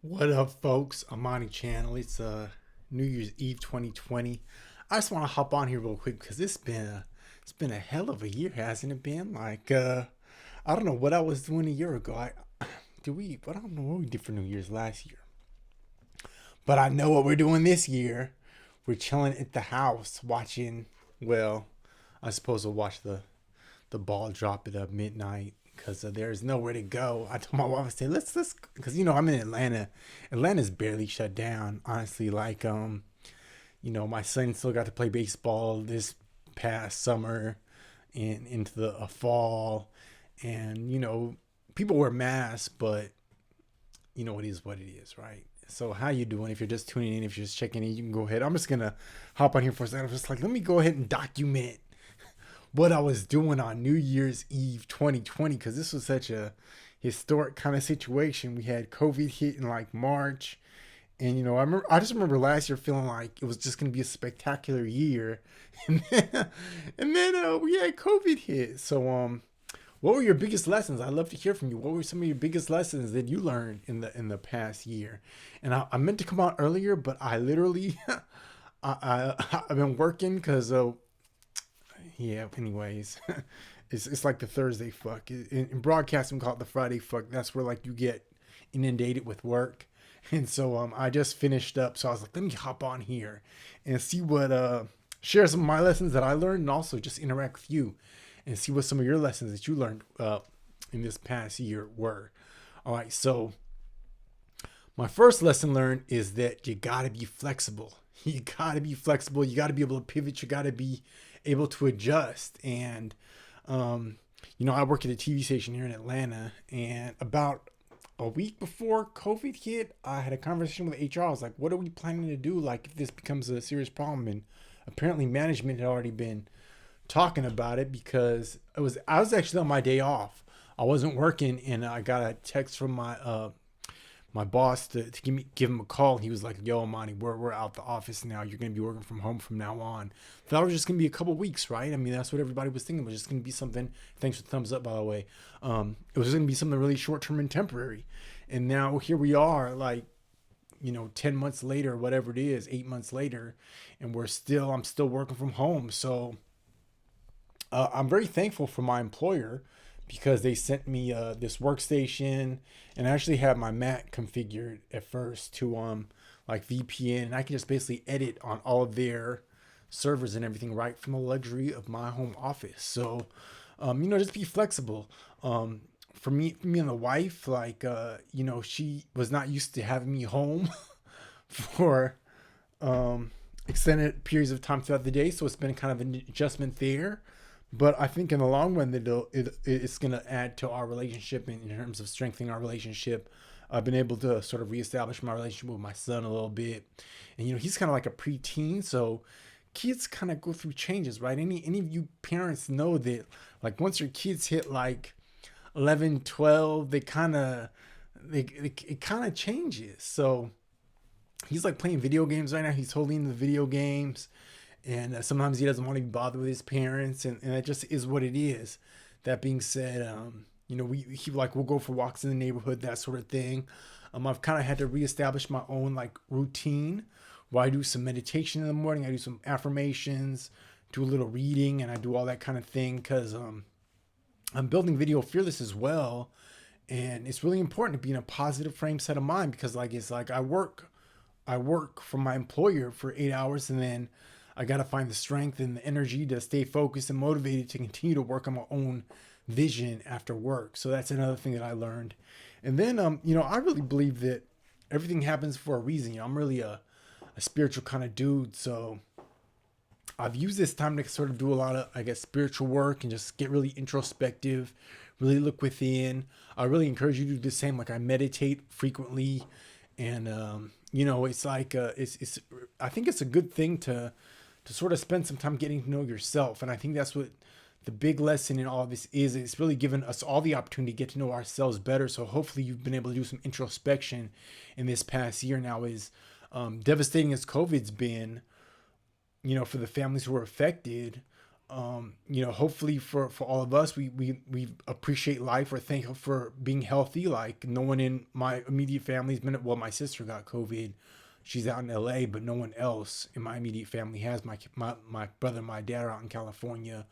What up, folks? Amani Channel. It's New Year's Eve 2020. I just want to hop on here real quick because it's been a hell of a year, hasn't it been? I don't know what I was doing a year ago. I don't know what we did for New Year's last year, but I know what we're doing this year. We're chilling at the house watching. Well, I suppose we'll watch the ball drop at midnight because there's nowhere to go. I told my wife, I said, let's, because I'm in Atlanta. Atlanta's barely shut down, honestly. My son still got to play baseball this past summer and into the fall, and people wear masks, but it is what it is, right? So how you doing? If you're just tuning in, if you're just checking in, you can go ahead. I'm just gonna hop on here for a second. I'm just like, let me go ahead and document what I was doing on New Year's Eve 2020 because this was such a historic kind of situation. We had COVID hit in like March, and I just remember last year feeling like it was just going to be a spectacular year, and then we had COVID hit. So what were your biggest lessons? I'd love to hear from you. What were some of your biggest lessons that you learned in the past year? And I meant to come out earlier, but I literally I've been working because yeah, anyways, it's like the Thursday fuck. In broadcasting, we call it the Friday fuck. That's where like you get inundated with work. And so I just finished up. So I was like, let me hop on here and see what share some of my lessons that I learned and also just interact with you and see what some of your lessons that you learned in this past year were. All right, so my first lesson learned is that you gotta be flexible. You gotta be flexible. You gotta be able to pivot. You gotta be able to adjust. And I work at a TV station here in Atlanta, and about a week before COVID hit, I had a conversation with HR. I was like, "What are we planning to do? Like, if this becomes a serious problem?" And apparently, management had already been talking about it because I was actually on my day off. I wasn't working, and I got a text from my boss to give him a call. He was like, "Yo, Amani, we're out the office now. You're gonna be working from home from now on." Thought it was just gonna be a couple weeks, right? I mean, that's what everybody was thinking. It was just gonna be something. Thanks for the thumbs up, by the way. It was just gonna be something really short term and temporary. And now here we are, like 10 months later, whatever it is, 8 months later, and I'm still working from home. So I'm very thankful for my employer because they sent me this workstation, and I actually have my Mac configured at first to like VPN, and I can just basically edit on all of their servers and everything right from the luxury of my home office. So just be flexible. For me and the wife, she was not used to having me home for extended periods of time throughout the day, so it's been kind of an adjustment there. But I think in the long run, it's going to add to our relationship in terms of strengthening our relationship. I've been able to sort of reestablish my relationship with my son a little bit. And, he's kind of like a preteen. So kids kind of go through changes, right? Any of you parents know that, like, once your kids hit like 11, 12, it kind of changes. So he's like playing video games right now. He's totally into the video games, and sometimes he doesn't want to be bothered with his parents, and that just is what it is. That being said, we'll go for walks in the neighborhood, that sort of thing. I've kind of had to reestablish my own like routine where I do some meditation in the morning, I do some affirmations, do a little reading, and I do all that kind of thing because I'm building Video Fearless as well, and it's really important to be in a positive frame set of mind because it's like I work for my employer for 8 hours, and then I got to find the strength and the energy to stay focused and motivated to continue to work on my own vision after work. So that's another thing that I learned. And then, I really believe that everything happens for a reason. I'm really a spiritual kind of dude. So I've used this time to sort of do a lot of, I guess, spiritual work and just get really introspective, really look within. I really encourage you to do the same. Like I meditate frequently, and it's like it's I think it's a good thing to sort of spend some time getting to know yourself. And I think that's what the big lesson in all of this is. It's really given us all the opportunity to get to know ourselves better. So hopefully you've been able to do some introspection in this past year. Now, as devastating as COVID's been, for the families who were affected, hopefully for all of us, we appreciate life. We're thankful for being healthy. Like, no one in my immediate family's been, well, my sister got COVID. She's out in LA, but no one else in my immediate family has. My brother and my dad are out in California.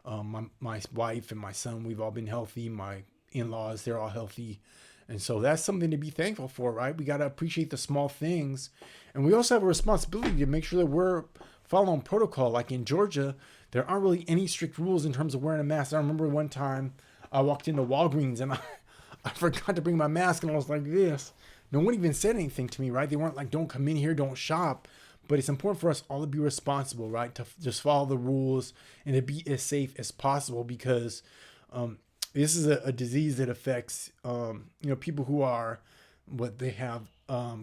My wife and my son, we've all been healthy. My in-laws, they're all healthy. And so that's something to be thankful for, right? We got to appreciate the small things. And we also have a responsibility to make sure that we're following protocol. Like in Georgia, there aren't really any strict rules in terms of wearing a mask. I remember one time I walked into Walgreens and I forgot to bring my mask, and I was like this. No one even said anything to me, right? They weren't like, don't come in here, don't shop. But it's important for us all to be responsible, right? To just follow the rules and to be as safe as possible, because this is a disease that affects people who are what they have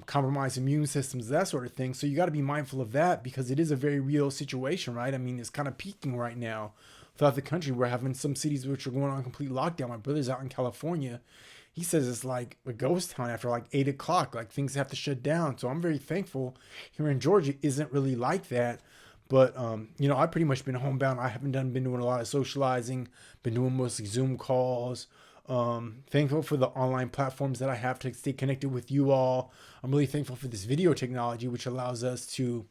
compromised immune systems, that sort of thing. So you got to be mindful of that, because it is a very real situation, right? I mean, it's kind of peaking right now throughout the country. We're having some cities which are going on complete lockdown. My brother's out in California. He says it's like a ghost town after like 8 o'clock. Like, things have to shut down. So I'm very thankful here in Georgia isn't really like that. But I've pretty much been homebound. I haven't been doing a lot of socializing. Been doing mostly Zoom calls. Thankful for the online platforms that I have to stay connected with you all. I'm really thankful for this video technology, which allows us to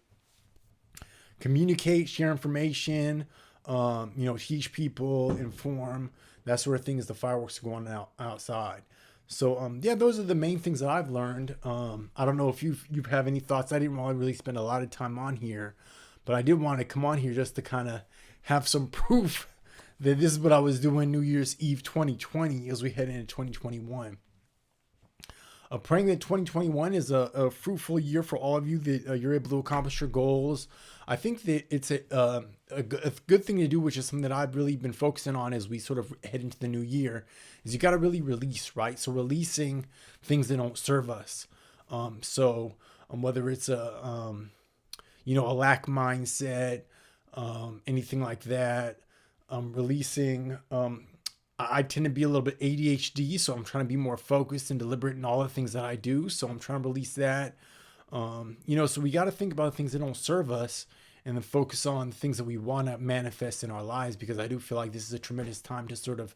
communicate, share information, teach people, inform, that sort of thing, as the fireworks are going outside. So those are the main things that I've learned. I don't know if you have any thoughts. I didn't really spend a lot of time on here, but I did want to come on here just to kind of have some proof that this is what I was doing New Year's Eve 2020 as we head into 2021. Praying that 2021 is a fruitful year for all of you, that you're able to accomplish your goals. I think that it's a good thing to do, which is something that I've really been focusing on as we sort of head into the new year, is you got to really release, right? So releasing things that don't serve us. Whether it's a lack mindset, anything like that, releasing. I tend to be a little bit ADHD, so I'm trying to be more focused and deliberate in all the things that I do. So I'm trying to release that. So we got to think about things that don't serve us, and then focus on the things that we want to manifest in our lives, because I do feel like this is a tremendous time to sort of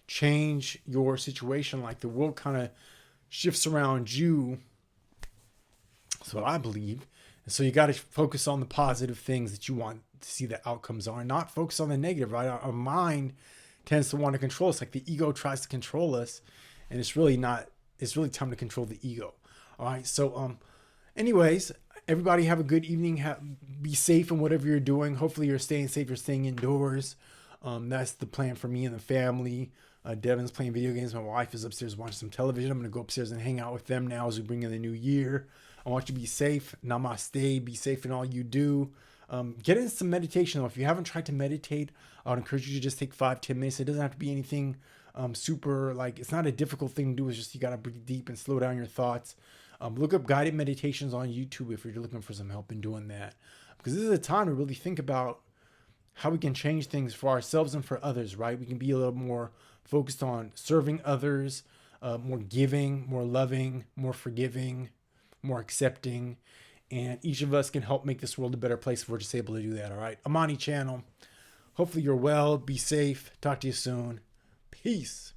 change your situation. Like, the world kind of shifts around you. That's what I believe. And so you got to focus on the positive things that you want to see the outcomes are, and not focus on the negative, right? Our mind tends to want to control us. Like, the ego tries to control us, and it's really time to control the ego. All right. So, anyways, everybody have a good evening. Be safe in whatever you're doing. Hopefully you're staying safe. You're staying indoors. That's the plan for me and the family. Devin's playing video games. My wife is upstairs watching some television. I'm going to go upstairs and hang out with them now as we bring in the new year. I want you to be safe. Namaste. Be safe in all you do. Get in some meditation. If you haven't tried to meditate, I would encourage you to just take 5-10 minutes. It doesn't have to be anything super, like, it's not a difficult thing to do. It's just you got to breathe deep and slow down your thoughts. Look up guided meditations on YouTube if you're looking for some help in doing that, because this is a time to really think about how we can change things for ourselves and for others, right? We can be a little more focused on serving others, more giving, more loving, more forgiving, more accepting. And each of us can help make this world a better place if we're just able to do that. All right. Amani Channel. Hopefully you're well. Be safe. Talk to you soon. Peace.